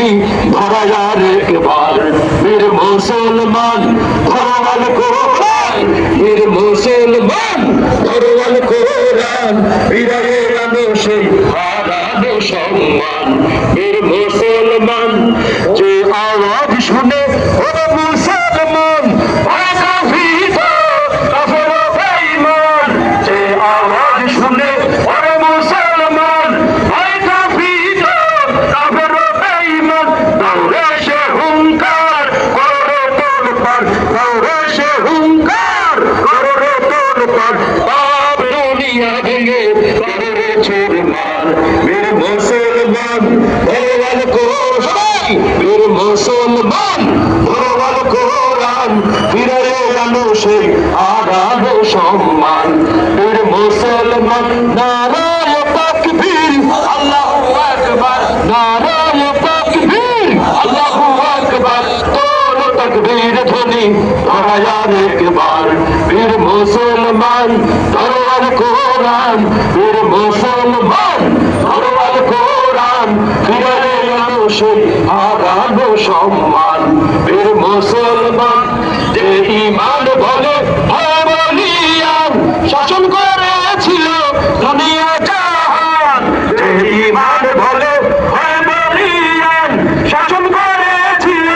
ধ্বনি ধরায়ার একবার বীর মুসলমান ধরওয়াল কোরআন বীর মুসলমান ধরওয়াল কোরআন বিরায়ে আনো সেই হারানো সম্মান বীর মুসলমান যে আওয়াজ শুনে ও মুসলমান ভয় কাঁপিত কাফের বেঈমান যে আওয়াজ শুনে ও মুসলমান ভয় কাঁপিত কাফের বেঈমান দৌড়ে সে হুঙ্কার করে তোলপাড় দৌড়ে সে হুঙ্কার করে তোলপাড় পাপ দুনিয়া ভেঙে করে চুরমার বীর মুসলমান ধরওয়াল কোরআন বীর মুসলমান ধরওয়াল কোরআন ফিরায়ে আনো সেই হারানো সম্মান বীর মুসলমান নারায়ে তাকবীর আল্লাহু আকবার নারায়ে তাকবীর আল্লাহু আকবার তোলো তাকবীর ধ্বনি ধরায়ার একবার বীর মুসলমান ধরওয়াল কোরআন বীর মুসলমান ধরওয়াল কোরআন ফিরায়ে আনো সেই হারানো সম্মান বীর মুসলমান যে ঈমান বলে বলিয়ান শাসন করেছিল দুনিয়া জাহান যে ঈমান বলে বলিয়ান শাসন করেছিল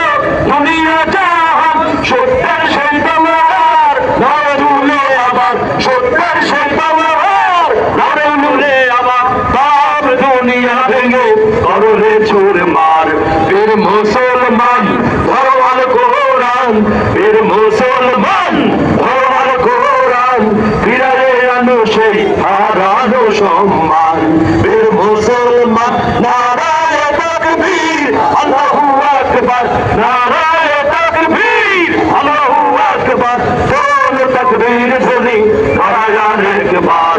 দুনিয়া জাহান সত্যের সেই তলোয়ার নরুলে আবার সত্যের সেই তলোয়ার নরুলে আবার পাপ দুনিয়া ভেঙে করলে চুরমার বীর মুসলমান ধরওয়াল কোরআন বীর মুসলমান ধরওয়াল কোরআন ফিরায়ে আনো সেই হারানো সম্মান বীর মুসলমান নারায়ে তাকবীর আল্লাহু আকবার নারায়ে তাকবীর আল্লাহু আকবার তোলো তাকবীর ধ্বনি ধরায়ার একবার